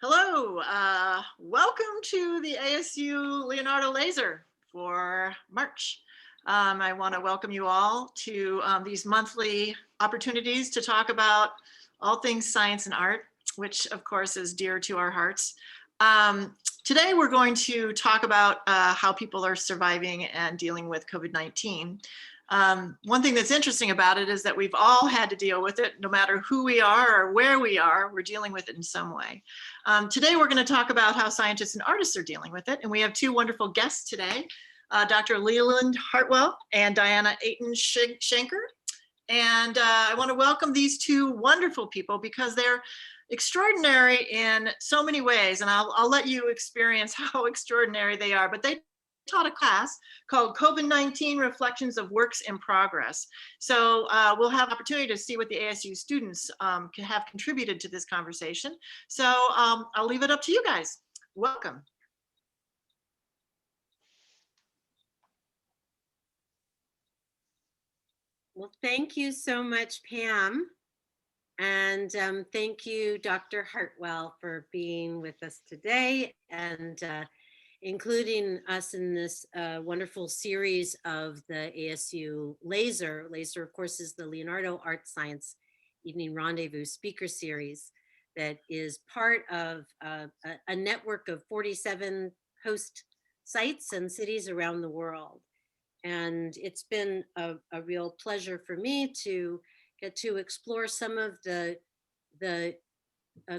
Hello, welcome to the ASU Leonardo Laser for March. I want to welcome you all to these monthly opportunities to talk about all things science and art, which of course is dear to our hearts. Today we're going to talk about how people are surviving and dealing with COVID-19. One thing that's interesting about it is that we've all had to deal with it, no matter who we are or where we are, we're dealing with it in some way. Today, we're going to talk about how scientists and artists are dealing with it. And we have two wonderful guests today, Dr. Leland Hartwell and Diana Ayton-Shenker. And I want to welcome these two wonderful people because they're extraordinary in so many ways. And I'll let you experience how extraordinary they are. But they taught a class called COVID-19 Reflections of Works in Progress. So we'll have opportunity to see what the ASU students can have contributed to this conversation. So I'll leave it up to you guys. Welcome. Well, thank you so much, Pam. And thank you, Dr. Hartwell, for being with us today and including us in this wonderful series of the ASU Laser. Laser, of course, is the Leonardo ArtScience Evening Rendezvous Speaker Series that is part of a network of 47 host sites and cities around the world. And it's been a real pleasure for me to get to explore some of the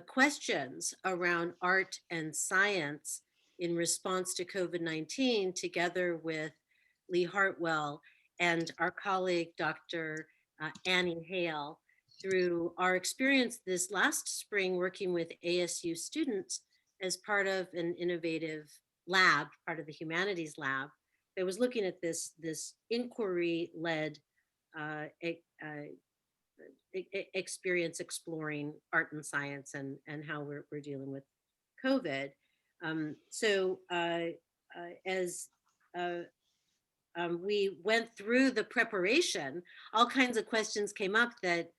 questions around art and science in response to COVID-19, together with Lee Hartwell and our colleague, Dr. Annie Hale, through our experience this last spring working with ASU students as part of an innovative lab, part of the Humanities Lab, that was looking at this inquiry-led experience exploring art and science and how we're dealing with COVID. As we went through the preparation, all kinds of questions came up that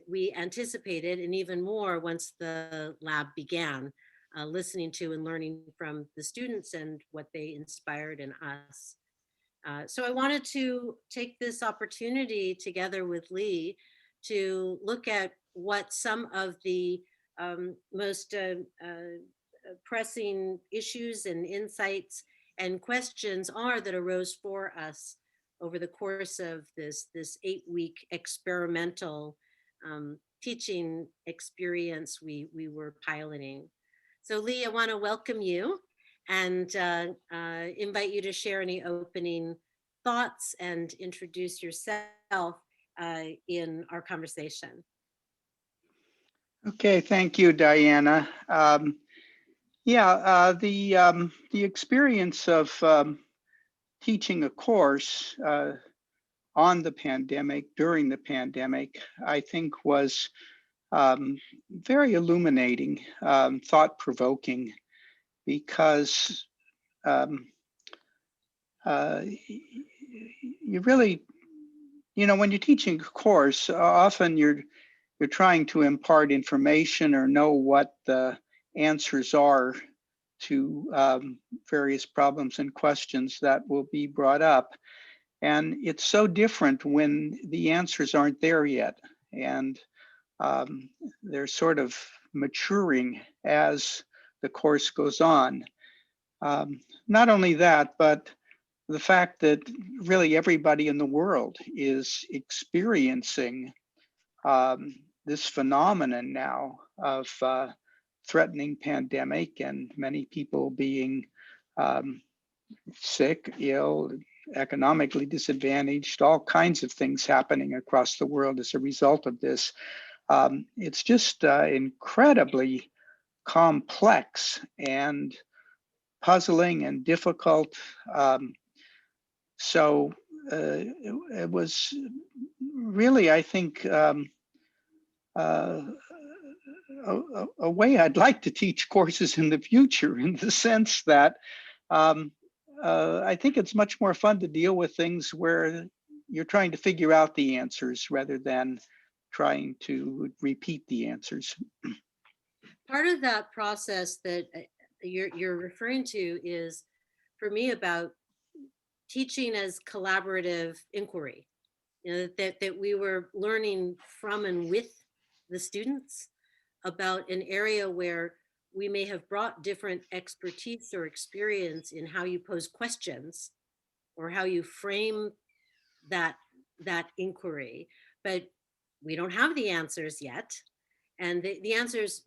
we anticipated, and even more once the lab began, listening to and learning from the students and what they inspired in us. So I wanted to take this opportunity together with Lee to look at what some of the most pressing issues and insights and questions are that arose for us over the course of this 8-week experimental teaching experience we were piloting. So Lee, I want to welcome you and invite you to share any opening thoughts and introduce yourself in our conversation. Okay, thank you, Diana. The experience of teaching a course on the pandemic, during the pandemic, I think was very illuminating, thought-provoking, because you really, when you're teaching a course, often you're trying to impart information or know what the answers are to various problems and questions that will be brought up. And it's so different when the answers aren't there yet. And they're sort of maturing as the course goes on. Not only that, but the fact that really everybody in the world is experiencing this phenomenon now of threatening pandemic, and many people being sick, ill, economically disadvantaged, all kinds of things happening across the world as a result of this. It's just incredibly complex and puzzling and difficult. So it was really, I think, a way I'd like to teach courses in the future, in the sense that I think it's much more fun to deal with things where you're trying to figure out the answers rather than trying to repeat the answers. part of that process that you're referring to is, for me, about teaching as collaborative inquiry. You know, that we were learning from and with the students about an area where we may have brought different expertise or experience in how you pose questions or how you frame that inquiry, but we don't have the answers yet, and the answers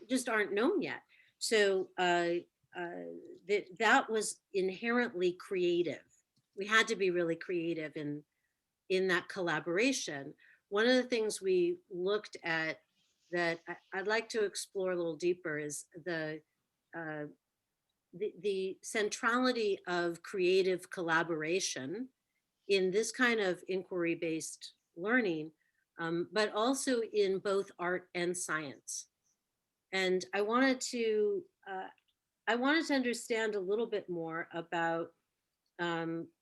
just aren't known yet. So that was inherently creative. We had to be really creative in that collaboration. One of the things we looked at that I'd like to explore a little deeper is the centrality of creative collaboration in this kind of inquiry-based learning, but also in both art and science. And I wanted to understand a little bit more about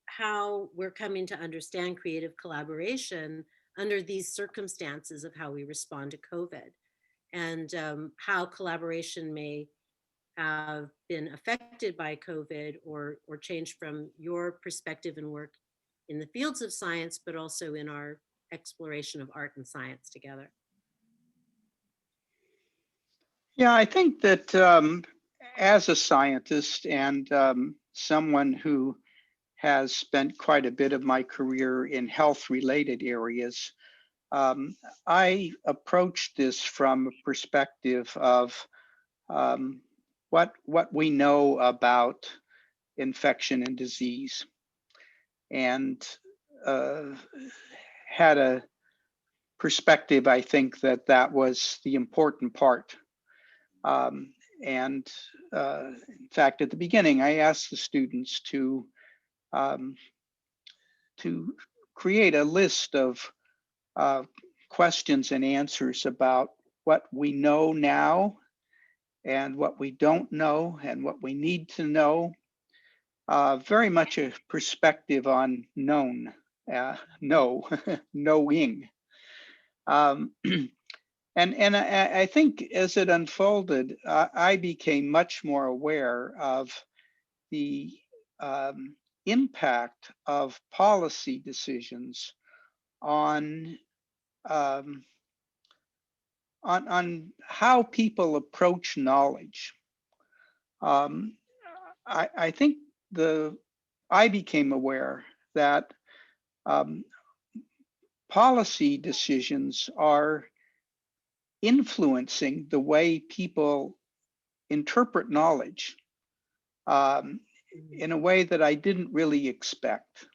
how we're coming to understand creative collaboration under these circumstances of how we respond to COVID, and how collaboration may have been affected by COVID or changed from your perspective and work in the fields of science, but also in our exploration of art and science together. Yeah, I think that as a scientist and someone who has spent quite a bit of my career in health-related areas, I approach this from a perspective of what we know about infection and disease, and had a perspective, I think, that was the important part. And in fact, at the beginning, I asked the students to create a list of questions and answers about what we know now and what we don't know and what we need to know. Very much a perspective on knowing. And I think as it unfolded, I became much more aware of the impact of policy decisions on how people approach knowledge. I think I became aware that policy decisions are influencing the way people interpret knowledge in a way that I didn't really expect.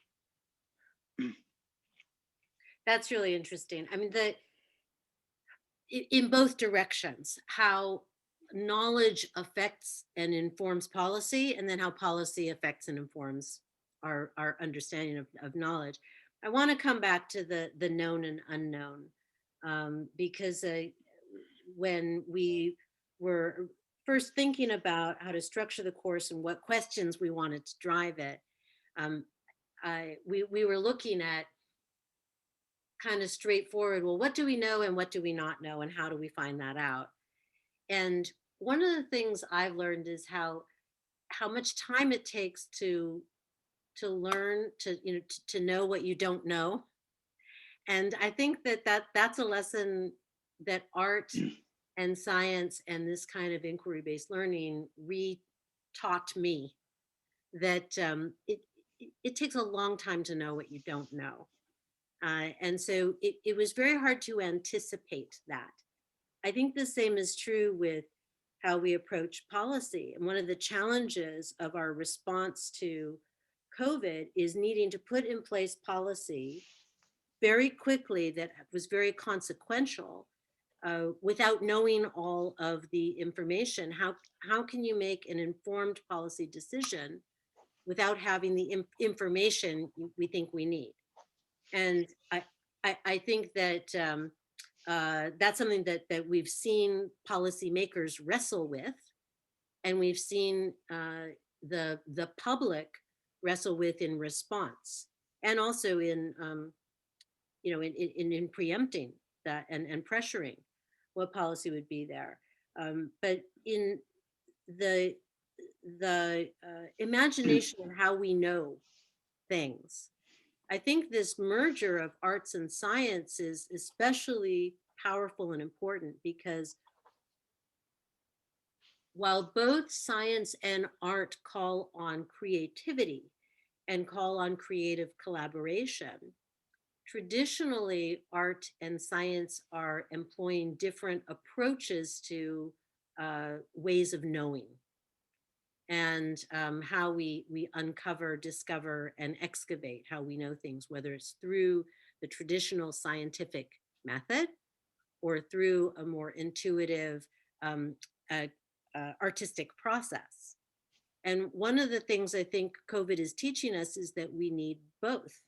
That's really interesting. I mean, in both directions, how knowledge affects and informs policy, and then how policy affects and informs our understanding of knowledge. I want to come back to the known and unknown, because when we were first thinking about how to structure the course and what questions we wanted to drive it, we were looking at kind of straightforward, well, what do we know and what do we not know, and how do we find that out? And one of the things I've learned is how much time it takes to learn to know what you don't know. And I think that's a lesson that art and science and this kind of inquiry-based learning taught me, that it takes a long time to know what you don't know. And so it was very hard to anticipate that. I think the same is true with how we approach policy. And one of the challenges of our response to COVID is needing to put in place policy very quickly that was very consequential, without knowing all of the information. How can you make an informed policy decision without having the information we think we need? And I think that that's something that we've seen policymakers wrestle with, and we've seen the public wrestle with in response, and also in in preempting that and pressuring what policy would be there. But in the imagination of how we know things, I think this merger of arts and science is especially powerful and important because while both science and art call on creativity and call on creative collaboration, traditionally art and science are employing different approaches to ways of knowing and how we uncover, discover, and excavate how we know things, whether it's through the traditional scientific method or through a more intuitive um, uh, artistic process. And one of the things I think COVID is teaching us is that we need both.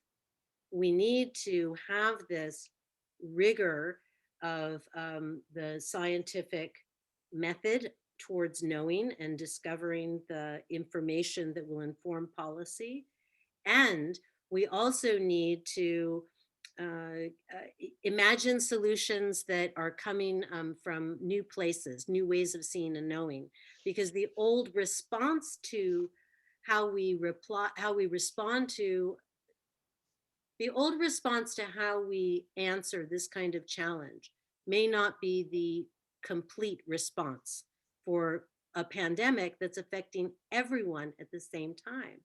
We need to have this rigor of the scientific method towards knowing and discovering the information that will inform policy. And we also need to imagine solutions that are coming from new places, new ways of seeing and knowing, because the old response to how we respond to the old response to how we answer this kind of challenge may not be the complete response for a pandemic that's affecting everyone at the same time.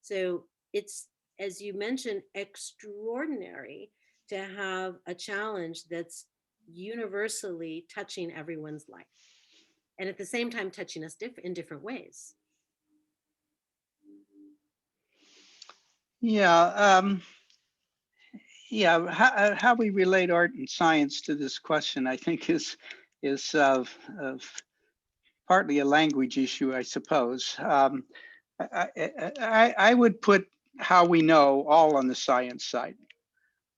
So it's, as you mentioned, extraordinary to have a challenge that's universally touching everyone's life and at the same time touching us in different ways. Yeah. How we relate art and science to this question, I think, is partly a language issue, I suppose. I would put how we know all on the science side.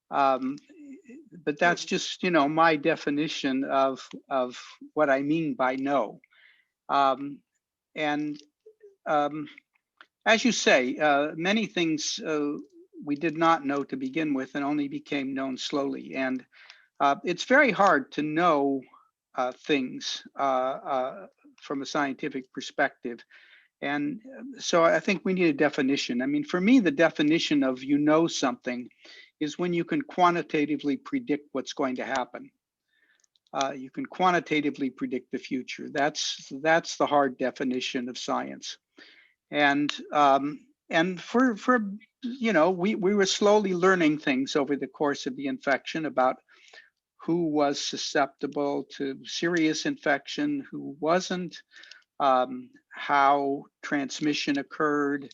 But that's just, my definition of what I mean by know. And as you say, many things we did not know to begin with and only became known slowly. And it's very hard to know things from a scientific perspective. And so I think we need a definition. I mean, for me, the definition of something is when you can quantitatively predict what's going to happen. You can quantitatively predict the future. That's the hard definition of science. And for we were slowly learning things over the course of the infection about who was susceptible to serious infection, who wasn't, how transmission occurred,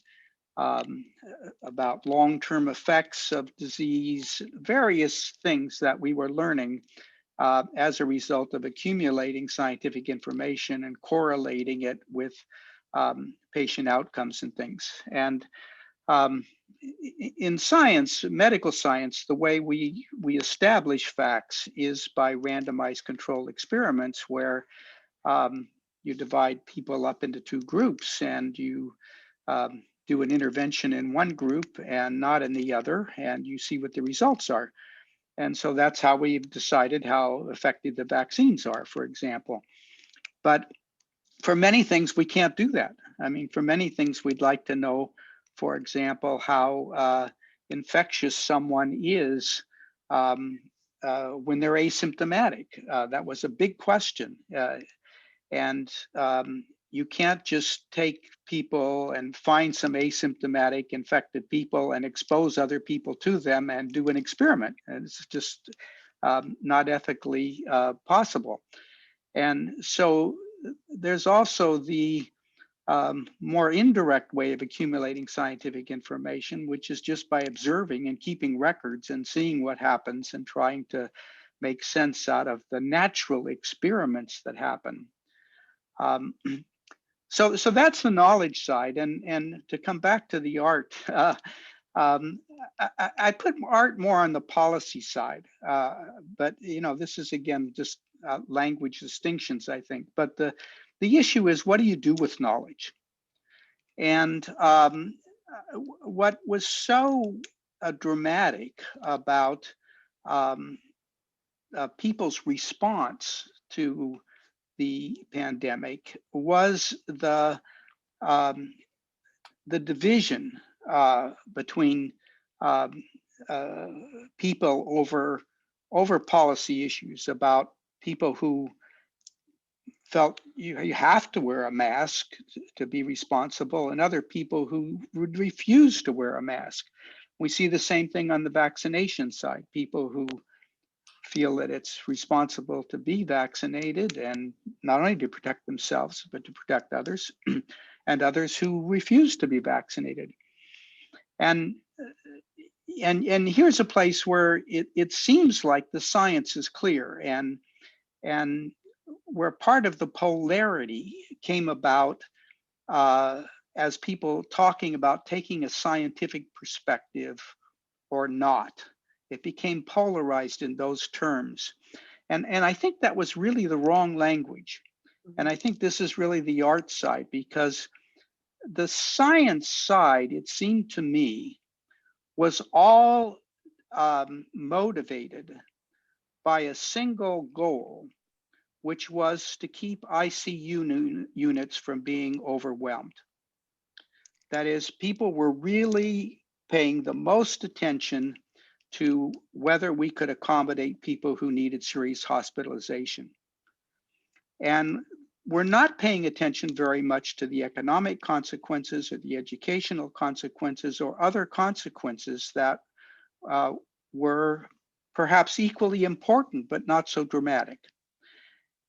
about long-term effects of disease, various things that we were learning as a result of accumulating scientific information and correlating it with patient outcomes and things. And in science, medical science, the way we establish facts is by randomized controlled experiments where you divide people up into two groups and you do an intervention in one group and not in the other, and you see what the results are. And so that's how we've decided how effective the vaccines are, for example. But for many things, we can't do that. I mean, for many things, we'd like to know, for example, how infectious someone is when they're asymptomatic. That was a big question. And you can't just take people and find some asymptomatic infected people and expose other people to them and do an experiment. And it's just not ethically possible. And so there's also the more indirect way of accumulating scientific information, which is just by observing and keeping records and seeing what happens and trying to make sense out of the natural experiments that happen. So that's the knowledge side. And to come back to the art, I put art more on the policy side. But this is again just language distinctions, I think. But the issue is, what do you do with knowledge? And what was so dramatic about people's response to the pandemic was the division between people over policy issues, about people who felt you have to wear a mask to be responsible, and other people who would refuse to wear a mask. We see the same thing on the vaccination side, people who feel that it's responsible to be vaccinated, and not only to protect themselves, but to protect others, and others who refuse to be vaccinated. And here's a place where it seems like the science is clear, and where part of the polarity came about as people talking about taking a scientific perspective or not. It became polarized in those terms. And I think that was really the wrong language. And I think this is really the art side, because the science side, it seemed to me, was all motivated by a single goal, which was to keep ICU units from being overwhelmed. That is, people were really paying the most attention to whether we could accommodate people who needed serious hospitalization. And we're not paying attention very much to the economic consequences or the educational consequences or other consequences that were perhaps equally important, but not so dramatic.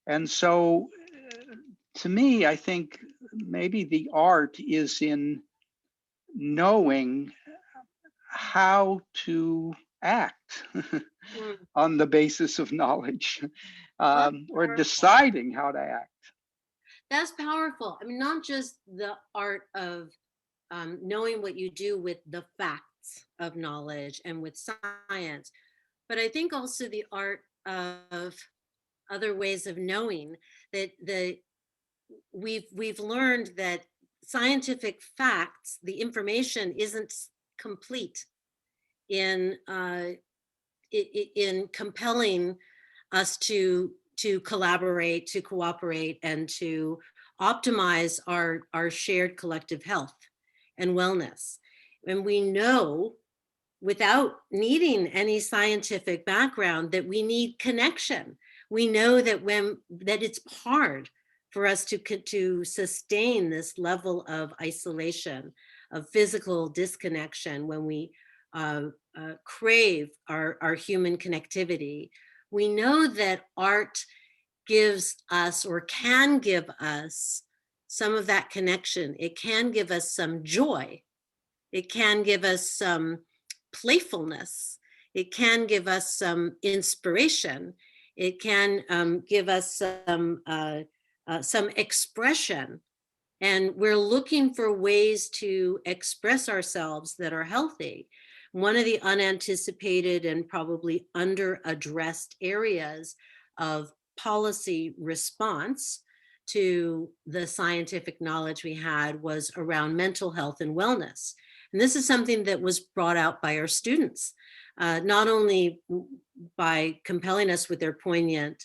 And so to me, I think maybe the art is in knowing how to act on the basis of knowledge, or deciding how to act. That's powerful. I mean, not just the art of knowing what you do with the facts of knowledge and with science, but I think also the art of other ways of knowing that we've learned that scientific facts, the information isn't complete in compelling us to collaborate, to cooperate, and to optimize our shared collective health and wellness. And we know, without needing any scientific background, that we need connection. We know that that it's hard for us to sustain this level of isolation, of physical disconnection, when we crave our human connectivity. We know that art gives us, or can give us, some of that connection. It can give us some joy. It can give us some playfulness. It can give us some inspiration. It can give us some expression. And we're looking for ways to express ourselves that are healthy. One of the unanticipated and probably under-addressed areas of policy response to the scientific knowledge we had was around mental health and wellness. And this is something that was brought out by our students, not only by compelling us with their poignant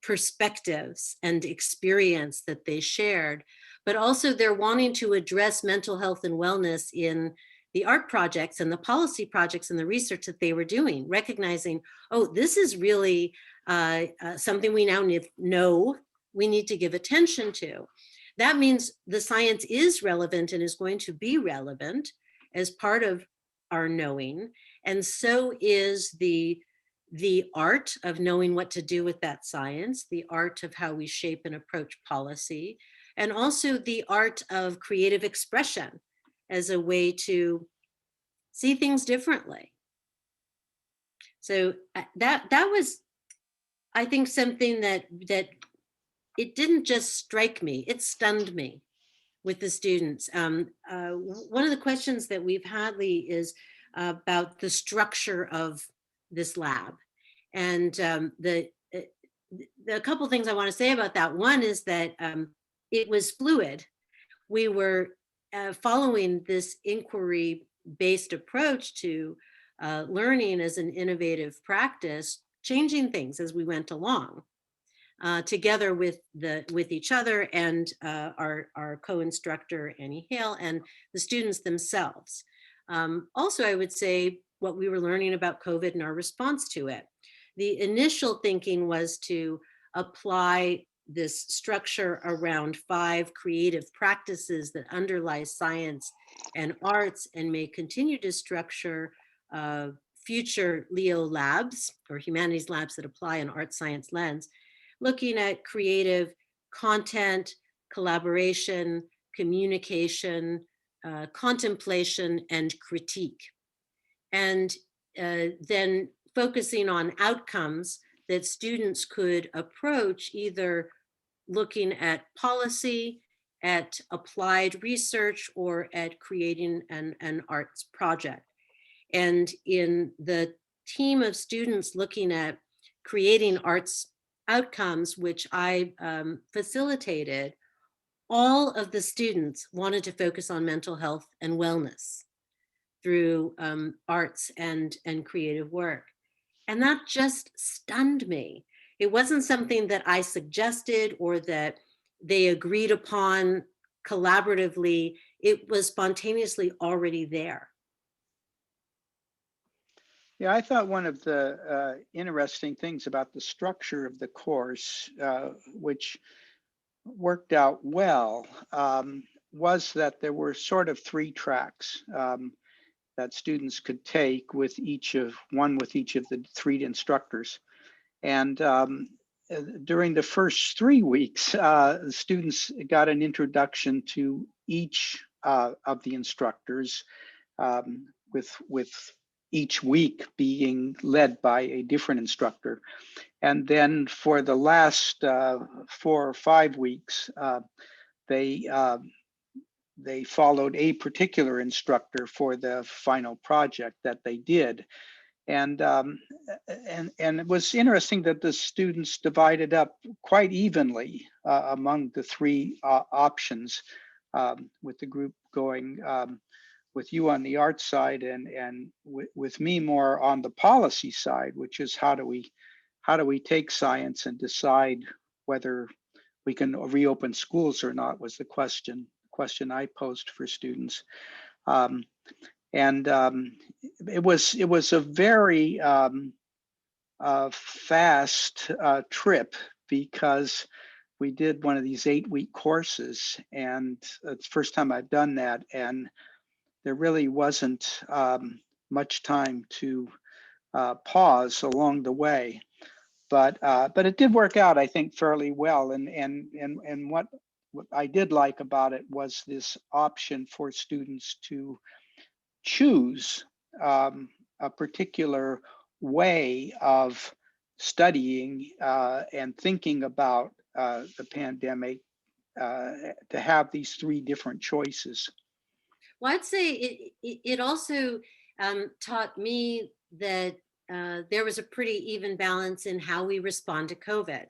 perspectives and experience that they shared, but also they're wanting to address mental health and wellness in the art projects and the policy projects and the research that they were doing, recognizing, oh, this is really something we now know we need to give attention to. That means the science is relevant and is going to be relevant as part of our knowing. And so is the art of knowing what to do with that science, the art of how we shape and approach policy, and also the art of creative expression as a way to see things differently. So that was, I think, something that it didn't just strike me, it stunned me with the students. One of the questions that we've had, Lee, is about the structure of this lab. And the couple things I want to say about that. One is that it was fluid. We were following this inquiry-based approach to learning as an innovative practice, changing things as we went along. together with each other and our co-instructor, Annie Hale, and the students themselves. Also, I would say what we were learning about COVID and our response to it. The initial thinking was to apply this structure around 5 creative practices that underlie science and arts and may continue to structure future Leo labs or humanities labs that apply an art science lens, looking at creative content, collaboration, communication, contemplation, and critique. And then focusing on outcomes that students could approach, either looking at policy, at applied research, or at creating an arts project. And in the team of students looking at creating arts outcomes, which I facilitated, all of the students wanted to focus on mental health and wellness through arts and creative work. And that just stunned me. It wasn't something that I suggested or that they agreed upon collaboratively. It was spontaneously already there. Yeah, I thought one of the interesting things about the structure of the course, which worked out well, was that there were sort of 3 tracks that students could take with each of the 3 instructors. And during the first 3 weeks, the students got an introduction to each of the instructors, with each week being led by a different instructor. And then for the last 4 or 5 weeks, they followed a particular instructor for the final project that they did. And it was interesting that the students divided up quite evenly among the 3 options, with the group going with you on the art side and with me more on the policy side, which is how do we take science and decide whether we can reopen schools or not, was the question I posed for students. It was a very fast trip, because we did one of these 8-week courses, and it's the first time I've done that, and there really wasn't much time to pause along the way. But it did work out, I think, fairly well. And what I did like about it was this option for students to choose a particular way of studying and thinking about the pandemic, to have these 3 different choices. Well, I'd say it also taught me that there was a pretty even balance in how we respond to COVID,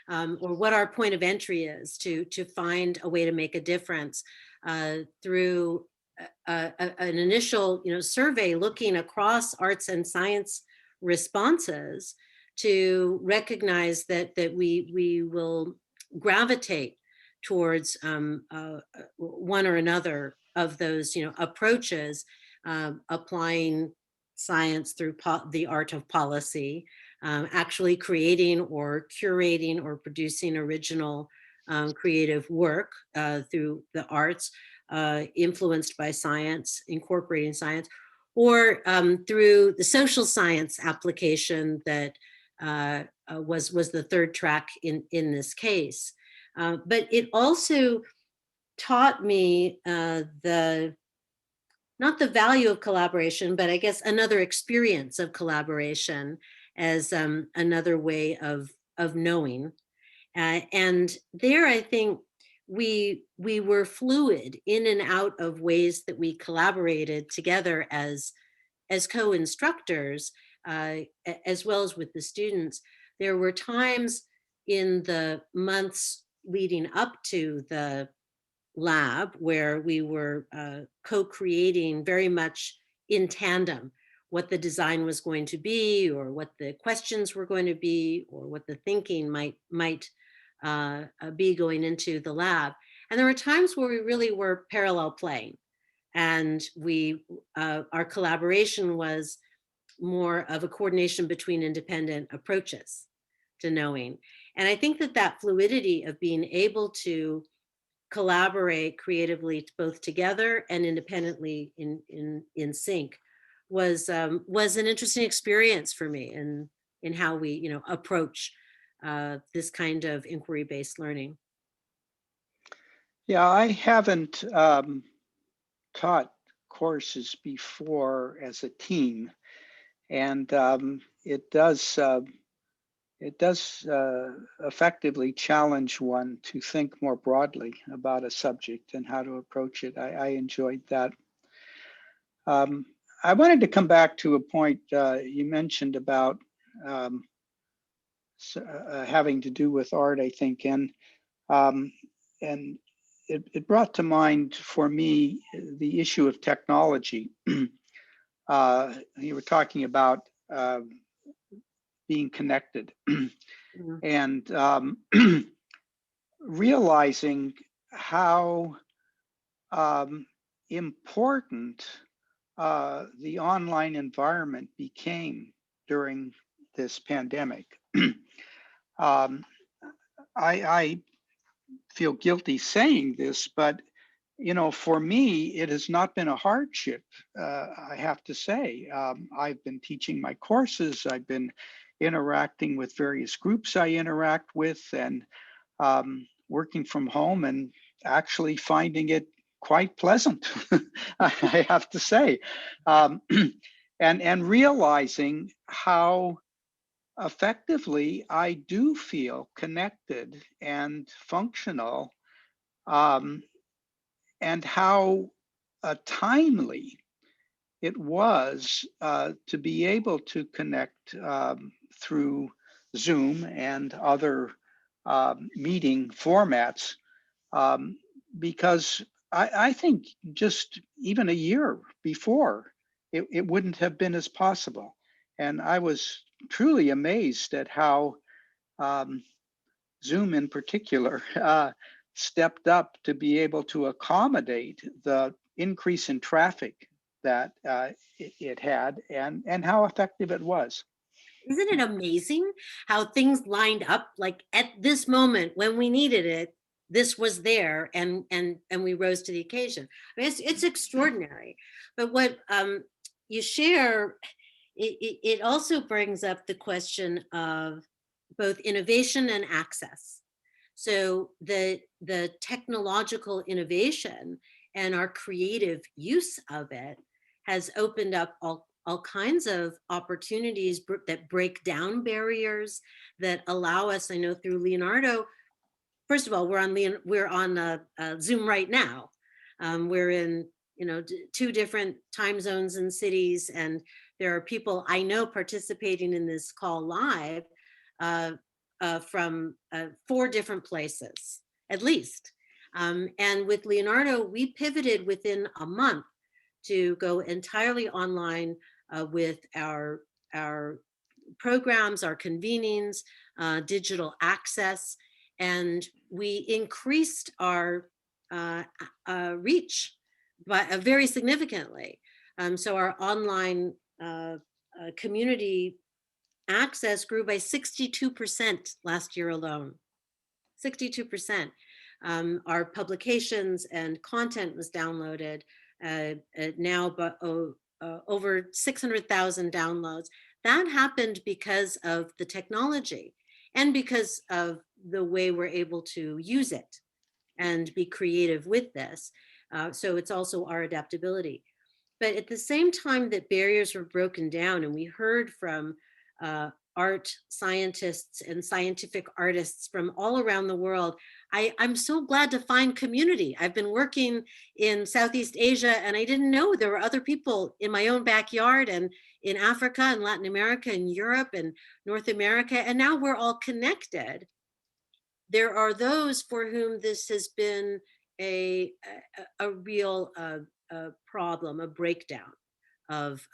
or what our point of entry is to find a way to make a difference through an initial survey looking across arts and science responses, to recognize that we will gravitate towards one or another of those approaches, applying science through the art of policy, actually creating or curating or producing original creative work through the arts, influenced by science, incorporating science, or through the social science application that was the 3rd track in this case. But it also taught me not the value of collaboration, but I guess another experience of collaboration as another way of knowing. And there, I think we were fluid in and out of ways that we collaborated together as co-instructors, as well as with the students. There were times in the months leading up to the lab where we were co-creating very much in tandem, what the design was going to be, or what the questions were going to be, or what the thinking might be going into the lab. And there were times where we really were parallel playing, and our collaboration was more of a coordination between independent approaches to knowing. And I think that fluidity of being able to collaborate creatively both together and independently in sync was an interesting experience for me in how we approach this kind of inquiry-based learning. Yeah, I haven't taught courses before as a team, and it does effectively challenge one to think more broadly about a subject and how to approach it. I enjoyed that. I wanted to come back to a point you mentioned about having to do with art, I think, and it brought to mind for me the issue of technology. You were talking about being connected and realizing how important the online environment became during this pandemic. I feel guilty saying this, but for me, it has not been a hardship. I have to say, I've been teaching my courses. I've been interacting with various groups I interact with, and working from home, and actually finding it quite pleasant. I have to say, and realizing how effectively I do feel connected and functional, and how timely it was to be able to connect through Zoom and other meeting formats, because I think just even a year before, it wouldn't have been as possible. And I was truly amazed at how Zoom in particular stepped up to be able to accommodate the increase in traffic that it had, and how effective it was. Isn't it amazing how things lined up? Like at this moment when we needed it, this was there, and we rose to the occasion. I mean, it's extraordinary. But what you share, it also brings up the question of both innovation and access. So the technological innovation and our creative use of it has opened up all kinds of opportunities that break down barriers, that allow us. I know through Leonardo, first of all, we're on Zoom right now. We're in two different time zones and cities, and there are people I know participating in this call live from 4 different places, at least. And with Leonardo, we pivoted within a month to go entirely online with our programs, our convenings, digital access, and we increased our reach very significantly. So our online community access grew by 62% last year alone. 62%. Our publications and content was downloaded now, but over 600,000 downloads. That happened because of the technology and because of the way we're able to use it and be creative with this. So it's also our adaptability. But at the same time that barriers were broken down, and we heard from art scientists and scientific artists from all around the world, I'm so glad to find community. I've been working in Southeast Asia, and I didn't know there were other people in my own backyard, and in Africa and Latin America and Europe and North America, and now we're all connected. There are those for whom this has been a real problem, a breakdown of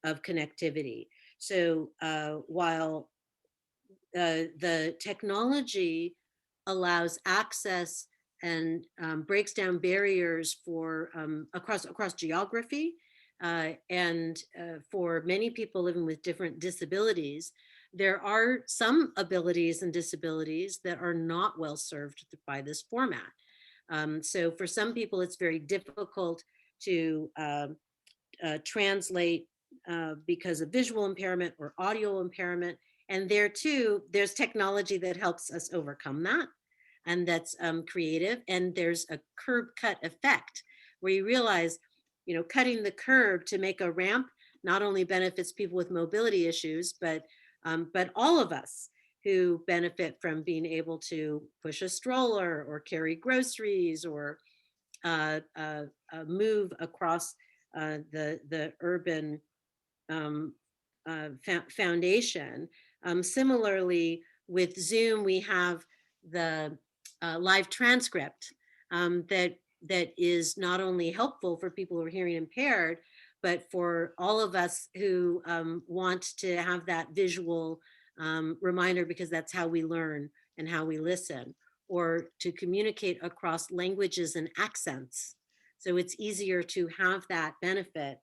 connectivity. So while the technology allows access and breaks down barriers for across geography, and for many people living with different disabilities, there are some abilities and disabilities that are not well served by this format. So for some people, it's very difficult to translate because of visual impairment or audio impairment. And there too, there's technology that helps us overcome that. And that's creative. And there's a curb cut effect where you realize, cutting the curb to make a ramp not only benefits people with mobility issues, but all of us who benefit from being able to push a stroller or carry groceries or move across the urban foundation. Similarly, with Zoom, we have the live transcript that is not only helpful for people who are hearing impaired, but for all of us who want to have that visual reminder, because that's how we learn and how we listen, or to communicate across languages and accents. So it's easier to have that benefit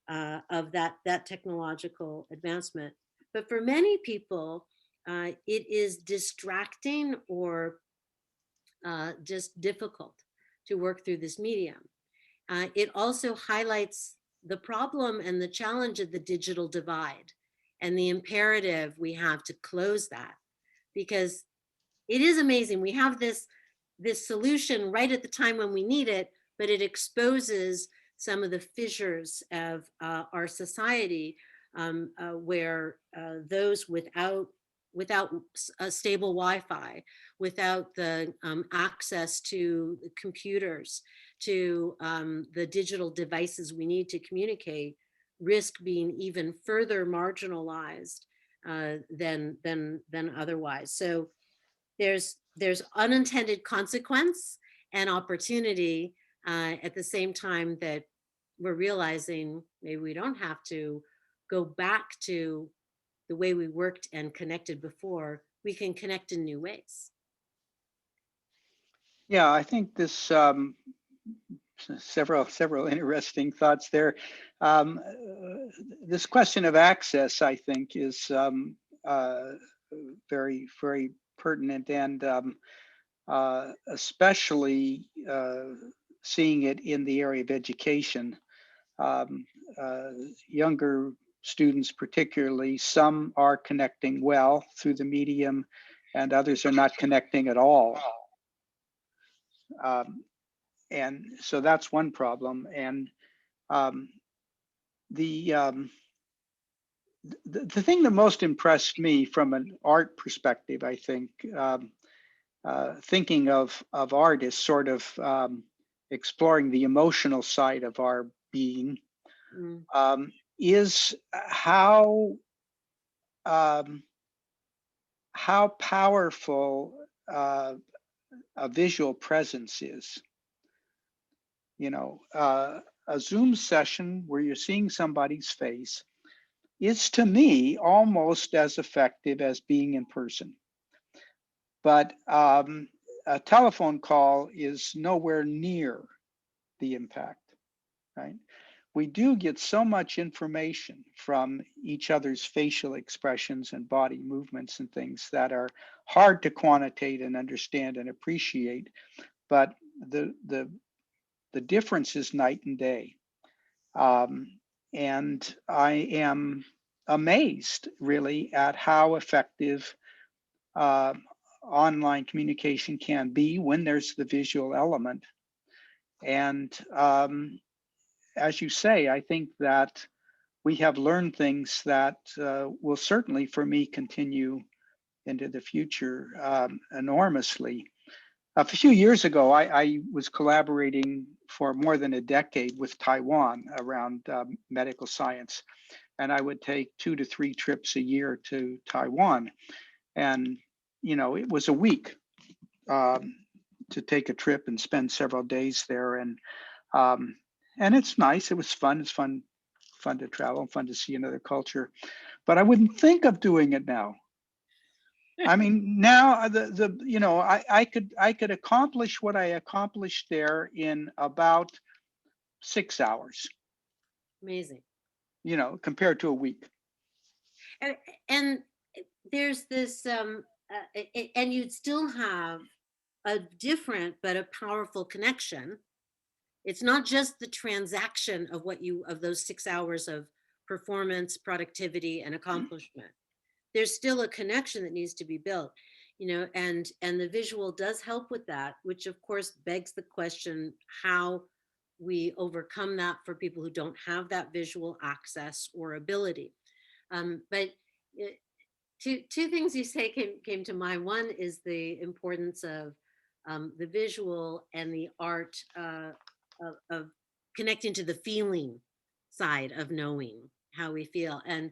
of that technological advancement. But for many people, it is distracting or just difficult to work through this medium. It also highlights the problem and the challenge of the digital divide and the imperative we have to close that, because it is amazing. We have this solution right at the time when we need it, but it exposes some of the fissures of our society, where those without a stable Wi-Fi, without the access to computers, to the digital devices we need to communicate, risk being even further marginalized than otherwise. So there's unintended consequence and opportunity at the same time that we're realizing maybe we don't have to go back to the way we worked and connected before. We can connect in new ways. Yeah, I think this several interesting thoughts there. This question of access, I think, is very, very pertinent, and especially seeing it in the area of education. Younger students particularly, some are connecting well through the medium and others are not connecting at all. And so that's one problem. And the thing that most impressed me from an art perspective, I think, thinking of art as sort of exploring the emotional side of our being, is how powerful a visual presence is. A Zoom session where you're seeing somebody's face is, to me, almost as effective as being in person. But a telephone call is nowhere near the impact, right? We do get so much information from each other's facial expressions and body movements and things that are hard to quantitate and understand and appreciate. But the difference is night and day. And I am amazed, really, at how effective online communication can be when there's the visual element. And as you say, I think that we have learned things that will certainly, for me, continue into the future enormously. A few years ago, I was collaborating for more than a decade with Taiwan around medical science. And I would take 2 to 3 trips a year to Taiwan. And, it was a week to take a trip and spend several days there. And it's nice. It was fun. It's fun fun to travel, fun to see another culture, but I wouldn't think of doing it now. I mean, now I could accomplish what I accomplished there in about 6 hours, Amazing. compared to a week. And there's this, and you'd still have a different but a powerful connection. It's not just the transaction of of those 6 hours of performance, productivity, and accomplishment. There's still a connection that needs to be built, and the visual does help with that, which of course begs the question how we overcome that for people who don't have that visual access or ability. But two things you say came to mind. One is the importance of the visual and the art of connecting to the feeling side of knowing how we feel. And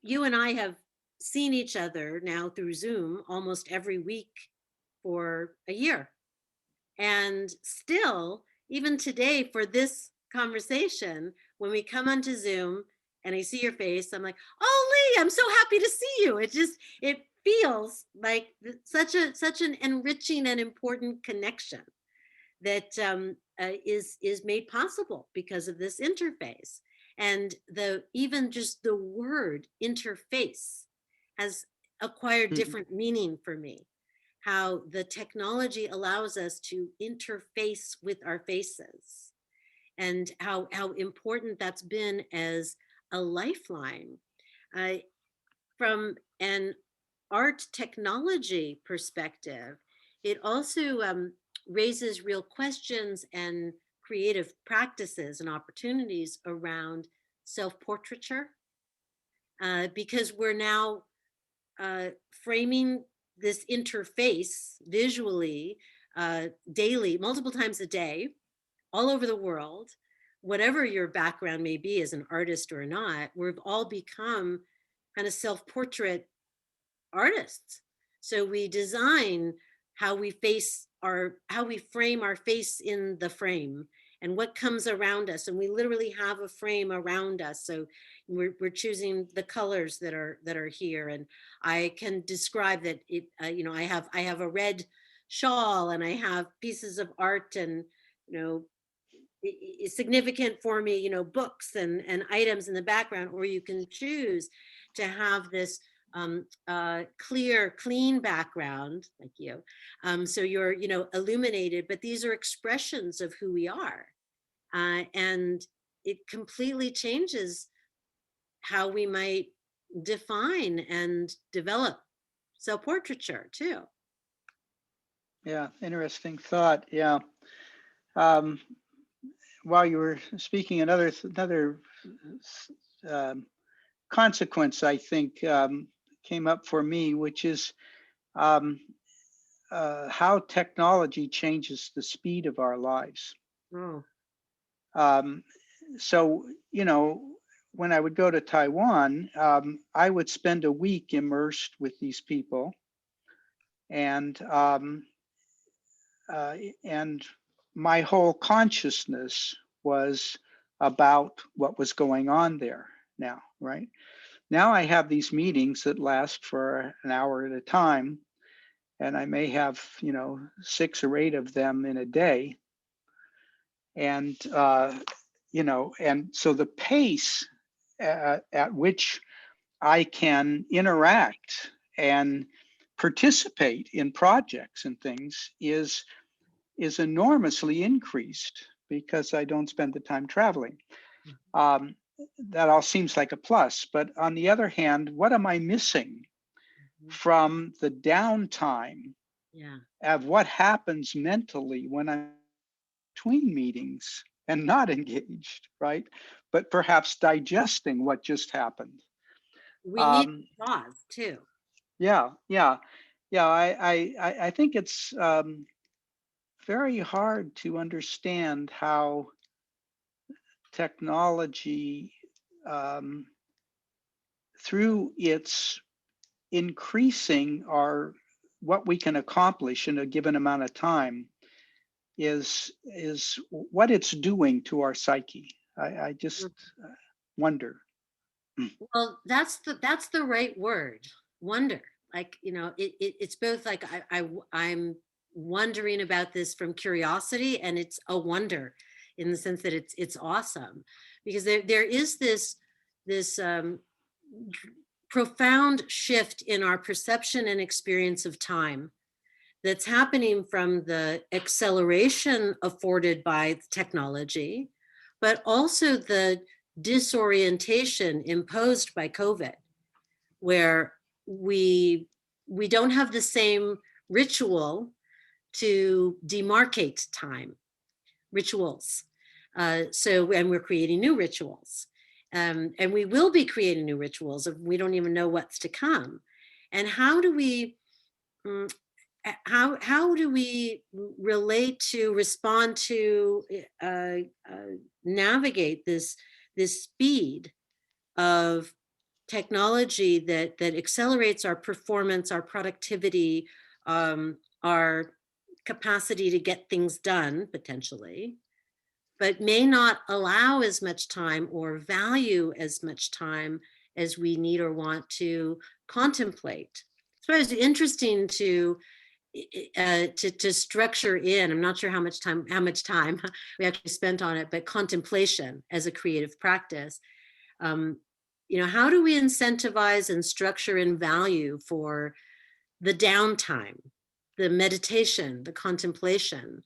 you and I have seen each other now through Zoom almost every week for a year. And still, even today for this conversation, when we come onto Zoom and I see your face, I'm like, oh, Lee, I'm so happy to see you. It feels like such an enriching and important connection that is made possible because of this interface. And even just the word interface has acquired different meaning for me. How the technology allows us to interface with our faces, and how important that's been as a lifeline. From an art technology perspective, it also raises real questions and creative practices and opportunities around self-portraiture, because we're now framing this interface visually daily, multiple times a day, all over the world. Whatever your background may be as an artist or not, we've all become kind of self-portrait artists. So we design how we frame our face in the frame and what comes around us. And we literally have a frame around us. So we're choosing the colors that are here. And I can describe that I have a red shawl and I have pieces of art, and it's significant for me, books and items in the background, or you can choose to have this clear, clean background like you. So you're, illuminated, but these are expressions of who we are. And it completely changes how we might define and develop self-portraiture too. Yeah, interesting thought. Yeah. While you were speaking, another consequence, I think, came up for me, which is how technology changes the speed of our lives. Oh. So, when I would go to Taiwan, I would spend a week immersed with these people, and my whole consciousness was about what was going on there now, right? Now I have these meetings that last for an hour at a time, and I may have, 6 or 8 of them in a day. And, and so the pace at which I can interact and participate in projects and things is enormously increased because I don't spend the time traveling. That all seems like a plus, but on the other hand, what am I missing from the downtime of what happens mentally when I'm between meetings and not engaged, right? But perhaps digesting what just happened. We need to pause too. Yeah. I think it's very hard to understand how technology, through its increasing what we can accomplish in a given amount of time, is what it's doing to our psyche. I just wonder. Well, that's the right word, wonder. Like, you know, it's both like I'm wondering about this from curiosity, and it's a wonder in the sense that it's awesome, because there is this profound shift in our perception and experience of time that's happening from the acceleration afforded by technology, but also the disorientation imposed by COVID, where we don't have the same ritual to demarcate time, rituals. And we're creating new rituals. And we will be creating new rituals if we don't even know what's to come. And how do we relate to, respond to, navigate this speed of technology that accelerates our performance, our productivity, our capacity to get things done potentially, but may not allow as much time or value as much time as we need or want to contemplate. So it's interesting to structure in. I'm not sure how much time we actually spent on it, but contemplation as a creative practice. You know, how do we incentivize and structure in value for the downtime, the meditation, the contemplation?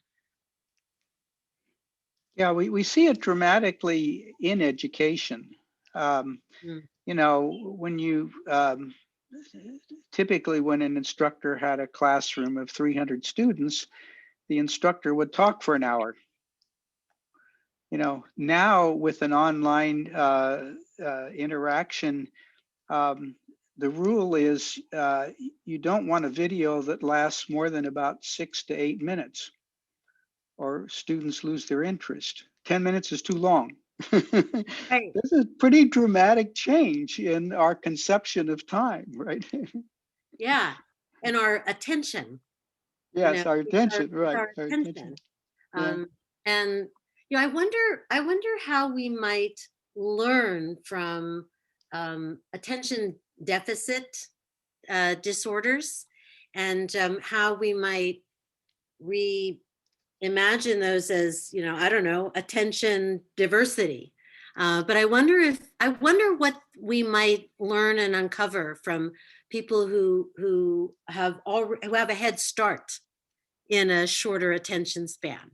Yeah, we see it dramatically in education. You know, when you typically when an instructor had a classroom of 300 students, the instructor would talk for an hour. You know, now with an online interaction, the rule is you don't want a video that lasts more than about 6 to 8 minutes, or students lose their interest. 10 minutes is too long. Right. This is a pretty dramatic change in our conception of time, right? Yeah, and our attention. Yes, You know, our attention, right? our Our attention. Yeah. And you know, I wonder how we might learn from attention deficit disorders, and how we might reimagine those as, you know, I don't know, attention diversity. But I wonder what we might learn and uncover from people who have a head start in a shorter attention span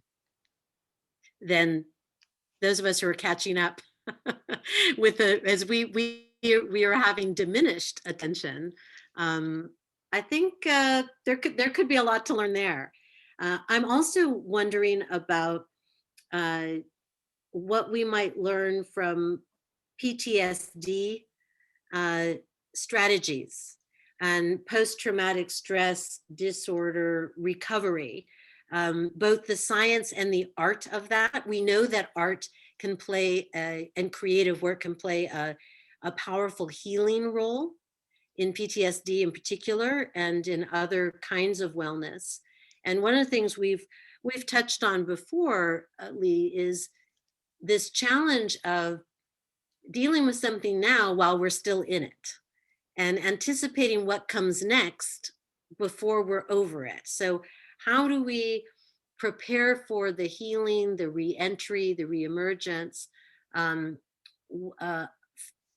than those of us who are catching up with as we are having diminished attention. I think there could be a lot to learn there. I'm also wondering about what we might learn from PTSD strategies and post-traumatic stress disorder recovery, both the science and the art of that. We know that art can play and creative work can play a powerful healing role in PTSD in particular, and in other kinds of wellness. And one of the things we've touched on before, Lee, is this challenge of dealing with something now while we're still in it, and anticipating what comes next before we're over it. So how do we prepare for the healing, the re-entry, the re-emergence,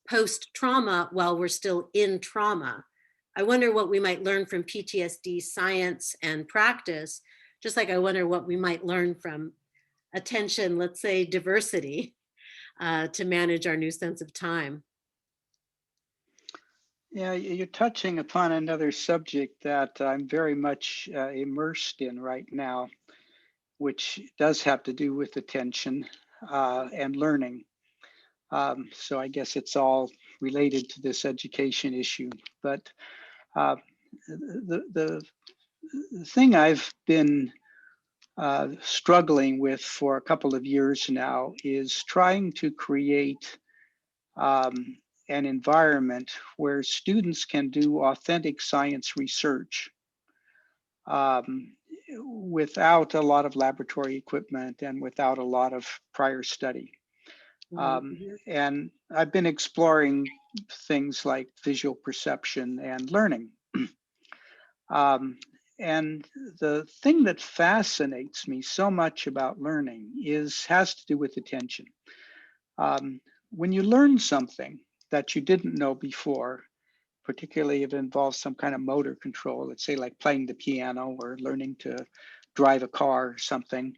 post-trauma while we're still in trauma? I wonder what we might learn from PTSD science and practice, just like I wonder what we might learn from attention, let's say diversity, to manage our new sense of time. Yeah, you're touching upon another subject that I'm very much immersed in right now, which does have to do with attention and learning. So I guess it's all related to this education issue. But the thing I've been struggling with for a couple of years now is trying to create an environment where students can do authentic science research without a lot of laboratory equipment and without a lot of prior study. And I've been exploring things like visual perception and learning. And the thing that fascinates me so much about learning has to do with attention. When you learn something that you didn't know before, particularly if it involves some kind of motor control, let's say like playing the piano or learning to drive a car or something.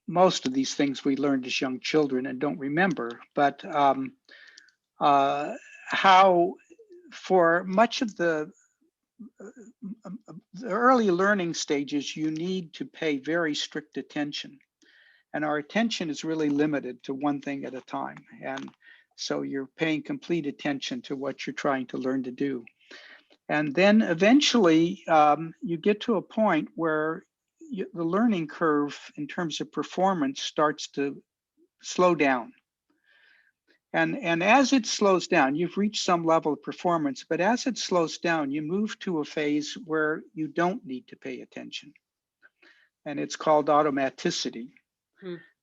Most of these things we learned as young children and don't remember, but how for much of the early learning stages, you need to pay very strict attention. And our attention is really limited to one thing at a time. And so you're paying complete attention to what you're trying to learn to do. And then eventually you get to a point where the learning curve in terms of performance starts to slow down. And as it slows down, you've reached some level of performance, but as it slows down, you move to a phase where you don't need to pay attention. And it's called automaticity.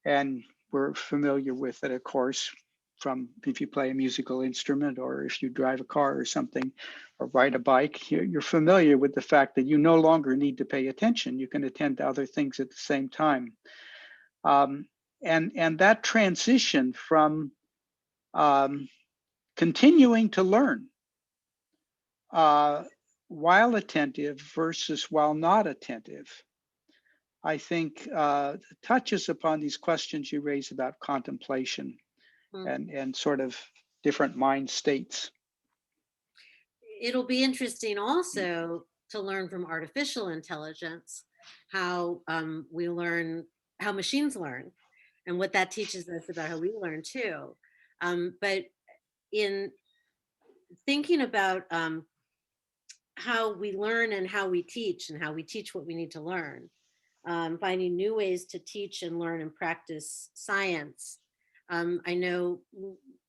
And we're familiar with it, of course, from if you play a musical instrument or if you drive a car or something or ride a bike, you're familiar with the fact that you no longer need to pay attention. You can attend to other things at the same time. And that transition from continuing to learn while attentive versus while not attentive, I think touches upon these questions you raise about contemplation and sort of different mind states. It'll be interesting also to learn from artificial intelligence how we learn, how machines learn, and what that teaches us about how we learn too. But in thinking about how we learn and how we teach what we need to learn, finding new ways to teach and learn and practice science. I know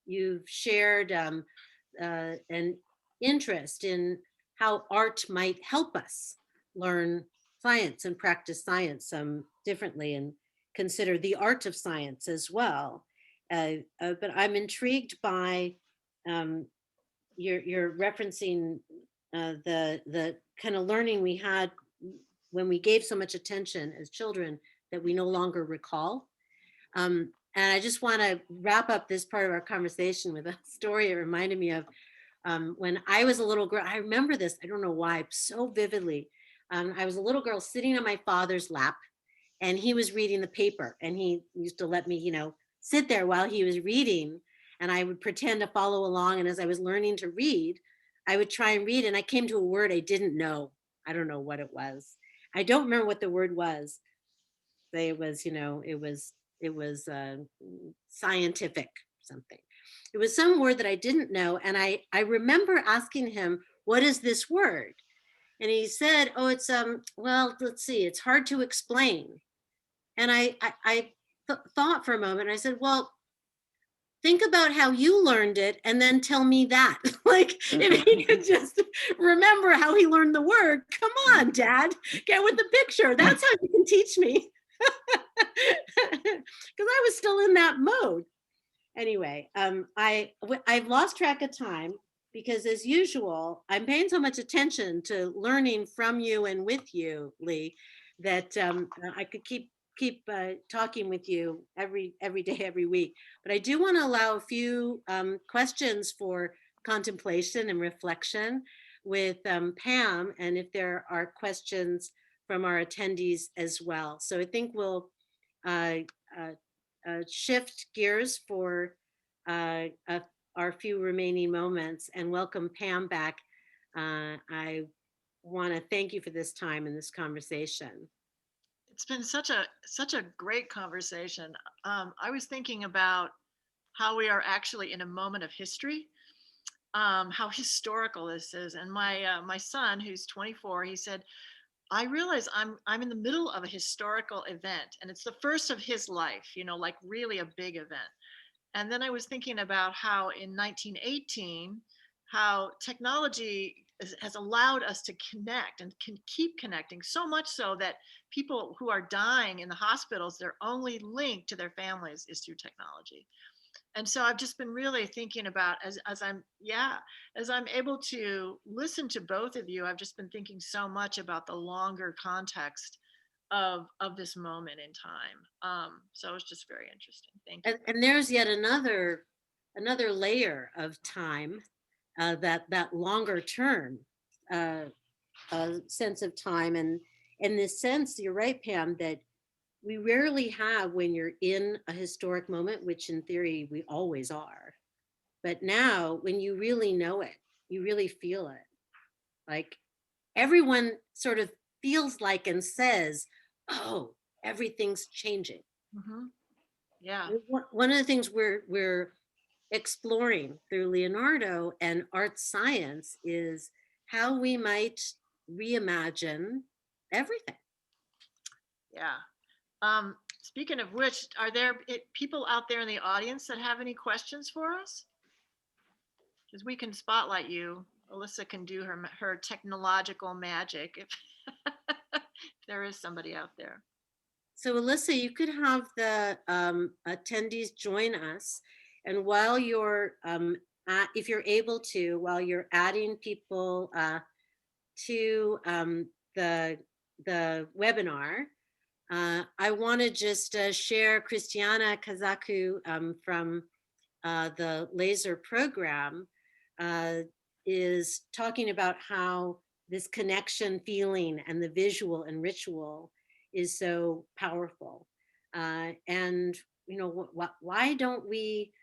you've shared an interest in how art might help us learn science and practice science differently and consider the art of science as well. But I'm intrigued by you're referencing the kind of learning we had when we gave so much attention as children that we no longer recall. And I just want to wrap up this part of our conversation with a story it reminded me of. When I was a little girl, I remember this, I don't know why, so vividly. I was a little girl sitting on my father's lap and he was reading the paper and he used to let me, sit there while he was reading and I would pretend to follow along. And as I was learning to read, I would try and read and I came to a word I didn't know. I don't know what it was. I don't remember what the word was. It was, it was scientific something. It was some word that I didn't know. And I remember asking him, what is this word? And he said, oh, it's, well, let's see, it's hard to explain. And I thought for a moment, I said, well, think about how you learned it and then tell me that. Like, if he could just remember how he learned the word, come on, Dad, get with the picture. That's how you can teach me. Because I was still in that mode. Anyway, I've lost track of time because as usual, I'm paying so much attention to learning from you and with you, Lee, that I could keep talking with you every day, every week. But I do want to allow a few questions for contemplation and reflection with Pam, and if there are questions from our attendees as well. So I think we'll shift gears for our few remaining moments and welcome Pam back. I want to thank you for this time and this conversation. It's been such a great conversation. I was thinking about how we are actually in a moment of history, how historical this is. And my son, who's 24, he said, I realize I'm in the middle of a historical event, and it's the first of his life, like really a big event. And then I was thinking about how in 1918, how technology has allowed us to connect and can keep connecting, so much so that people who are dying in the hospitals, their only link to their families is through technology. And so I've just been really thinking about, as I'm able to listen to both of you, I've just been thinking so much about the longer context of this moment in time. So it's just very interesting. Thank you. And there's yet another layer of time, that longer term sense of time. And in this sense, you're right, Pam, that we rarely have when you're in a historic moment, which in theory we always are. But now when you really know it, you really feel it. Like everyone sort of feels like and says, oh, everything's changing. Mm-hmm. Yeah. One of the things we're exploring through Leonardo and ArtScience is how we might reimagine everything. Yeah. Speaking of which, are there people out there in the audience that have any questions for us? Because we can spotlight you. Alyssa can do her technological magic if, if there is somebody out there. So Alyssa, you could have the attendees join us. And while you're, if you're able to, while you're adding people to the webinar, I want to just share Christiana Kazaku from the laser program is talking about how this connection feeling and the visual and ritual is so powerful. And, you know, why don't we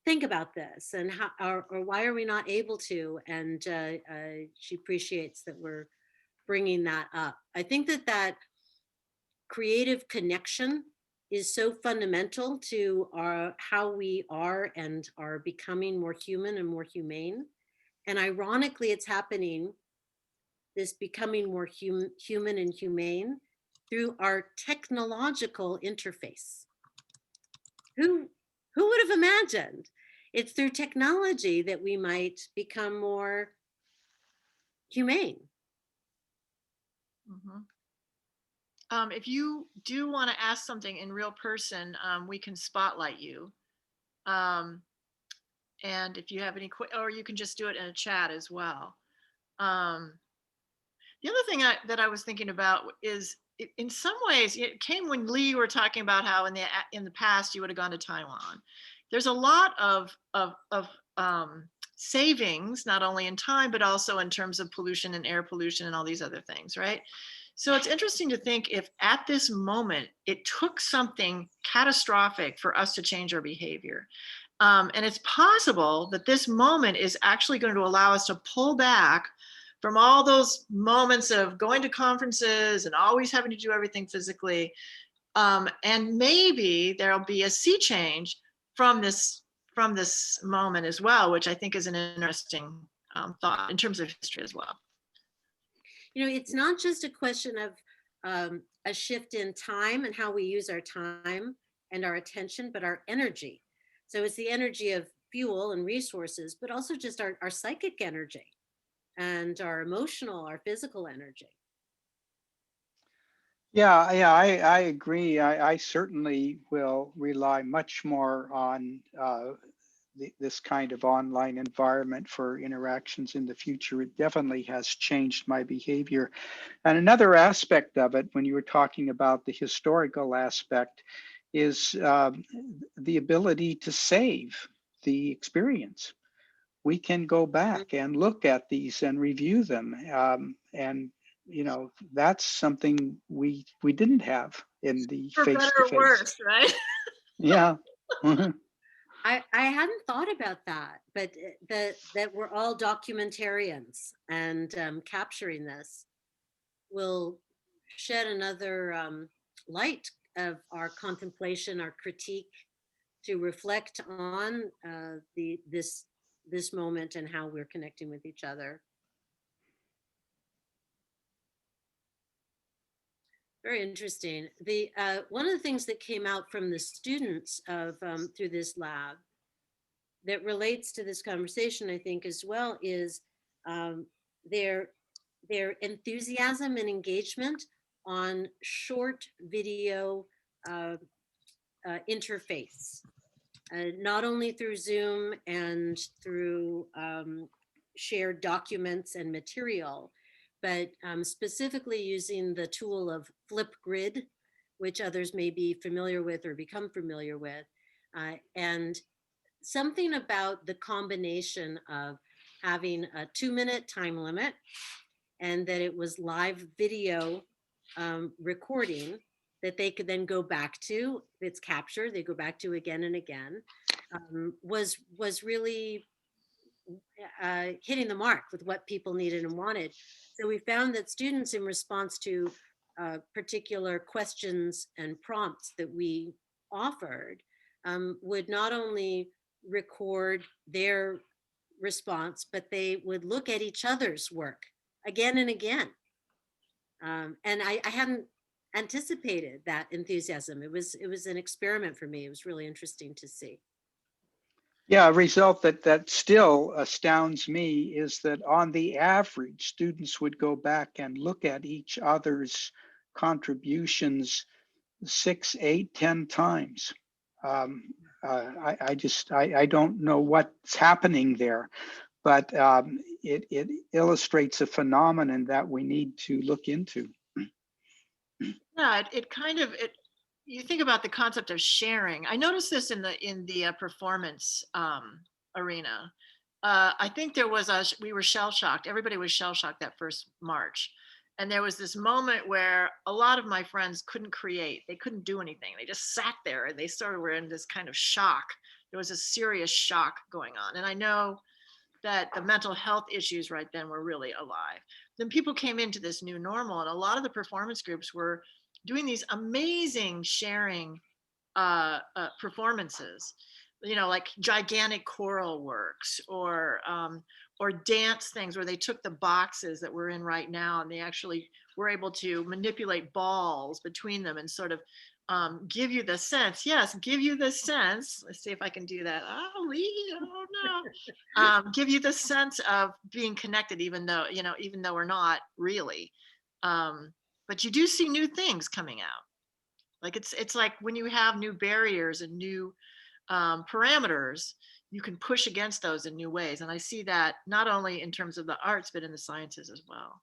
think about this, and how, or why are we not able to? And she appreciates that we're bringing that up. I think that creative connection is so fundamental to how we are and are becoming more human and more humane. And ironically, it's happening, this becoming more human and humane, through our technological interface. Who would have imagined? It's through technology that we might become more humane. Mm-hmm. If you do want to ask something in real person, we can spotlight you. And if you have any, or you can just do it in a chat as well. The other thing that I was thinking about is, in some ways, it came when Lee, you were talking about how in the past you would have gone to Taiwan. There's a lot of savings, not only in time, but also in terms of pollution and air pollution and all these other things, right? So it's interesting to think if at this moment it took something catastrophic for us to change our behavior. And it's possible that this moment is actually going to allow us to pull back from all those moments of going to conferences and always having to do everything physically. And maybe there'll be a sea change from this moment as well, which I think is an interesting thought in terms of history as well. You know, it's not just a question of a shift in time and how we use our time and our attention, but our energy. So it's the energy of fuel and resources, but also just our psychic energy and our emotional, our physical energy. Yeah, I agree. I certainly will rely much more on this kind of online environment for interactions in the future. It definitely has changed my behavior. And another aspect of it, when you were talking about the historical aspect, is the ability to save the experience. We can go back and look at these and review them. And you know, that's something we didn't have in the For better or face-to-face. worse, right? Yeah. I hadn't thought about that, but that we're all documentarians, and capturing this will shed another light of our contemplation, our critique, to reflect on this moment and how we're connecting with each other. Very interesting. The one of the things that came out from the students of through this lab that relates to this conversation, I think, as well, is their enthusiasm and engagement on short video interface, not only through Zoom and through shared documents and material, but specifically using the tool of Flipgrid, which others may be familiar with or become familiar with. And something about the combination of having a 2-minute time limit and that it was live video recording that they could then go back to, it's captured, they go back to again and again, was really hitting the mark with what people needed and wanted. So we found that students, in response to particular questions and prompts that we offered, would not only record their response, but they would look at each other's work again and again. And I hadn't anticipated that enthusiasm. It was an experiment for me. It was really interesting to see. Yeah, a result that still astounds me is that on the average, students would go back and look at each other's contributions 6, 8, 10 times. I don't know what's happening there, but it illustrates a phenomenon that we need to look into. Yeah, you think about the concept of sharing. I noticed this in the performance arena. I think we were shell shocked. Everybody was shell shocked that first March. And there was this moment where a lot of my friends couldn't create. They couldn't do anything. They just sat there and they sort of were in this kind of shock. There was a serious shock going on. And I know that the mental health issues right then were really alive. Then people came into this new normal, and a lot of the performance groups were doing these amazing sharing performances, like gigantic choral works or dance things where they took the boxes that we're in right now and they actually were able to manipulate balls between them and sort of give you the sense. Give you the sense. Let's see if I can do that. Oh, Lee, oh no. Give you the sense of being connected, even though we're not really. But you do see new things coming out. Like it's like when you have new barriers and new parameters, you can push against those in new ways. And I see that not only in terms of the arts, but in the sciences as well.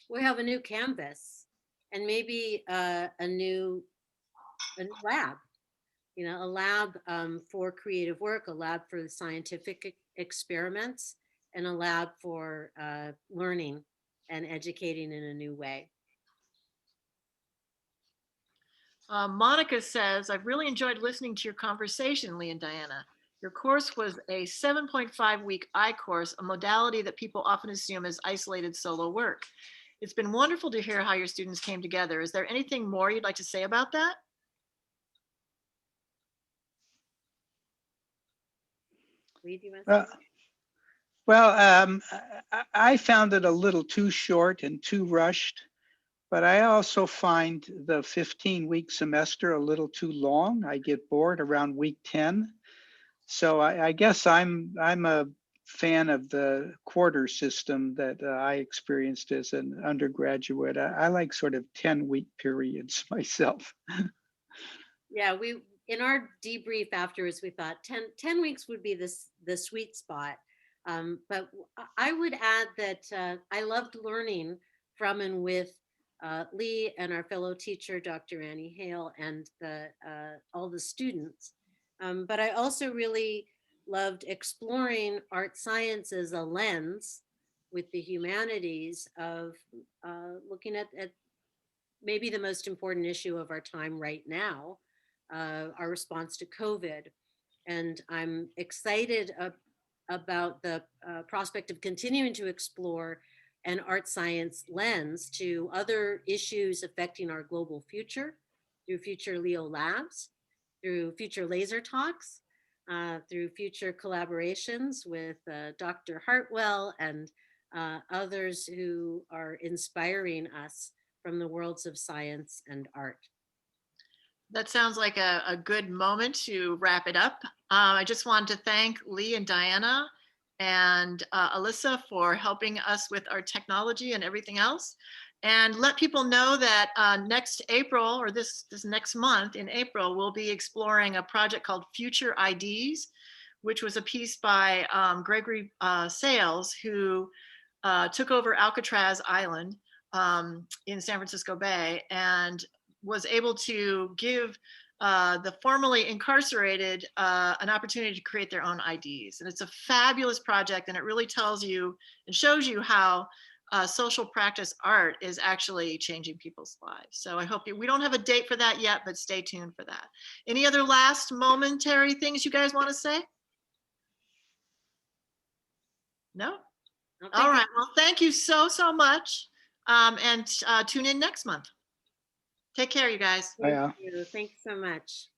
We have a new canvas and maybe a new lab, a lab for creative work, a lab for scientific experiments, and a lab for learning and educating in a new way. Monica says, I've really enjoyed listening to your conversation, Lee and Diana. Your course was a 7.5-week I course, a modality that people often assume is isolated solo work. It's been wonderful to hear how your students came together. Is there anything more you'd like to say about that? Lee, do you want to say? Well, I found it a little too short and too rushed. But I also find the 15-week semester a little too long. I get bored around week 10. So I guess I'm a fan of the quarter system that I experienced as an undergraduate. I like sort of 10-week periods myself. Yeah, we in our debrief afterwards, we thought 10 weeks would be the sweet spot. But I would add that I loved learning from and with Lee and our fellow teacher, Dr. Annie Hale, and all the students. But I also really loved exploring art science as a lens with the humanities of looking at maybe the most important issue of our time right now, our response to COVID. And I'm excited about the prospect of continuing to explore an art science lens to other issues affecting our global future through future Leo Labs, through future laser talks, through future collaborations with Dr. Hartwell and others who are inspiring us from the worlds of science and art. That sounds like a good moment to wrap it up. I just wanted to thank Lee and Diana and Alyssa for helping us with our technology and everything else. And let people know that next April, or this next month in April, we'll be exploring a project called Future IDs, which was a piece by Gregory Sales, who took over Alcatraz Island in San Francisco Bay and was able to give the formerly incarcerated an opportunity to create their own IDs. And it's a fabulous project, and it really tells you and shows you how social practice art is actually changing people's lives. So I hope we don't have a date for that yet, but stay tuned for that. Any other last momentary things you guys want to say? No? All right. Well, thank you so much. And tune in next month. Take care, you guys. Thank you. Thanks so much.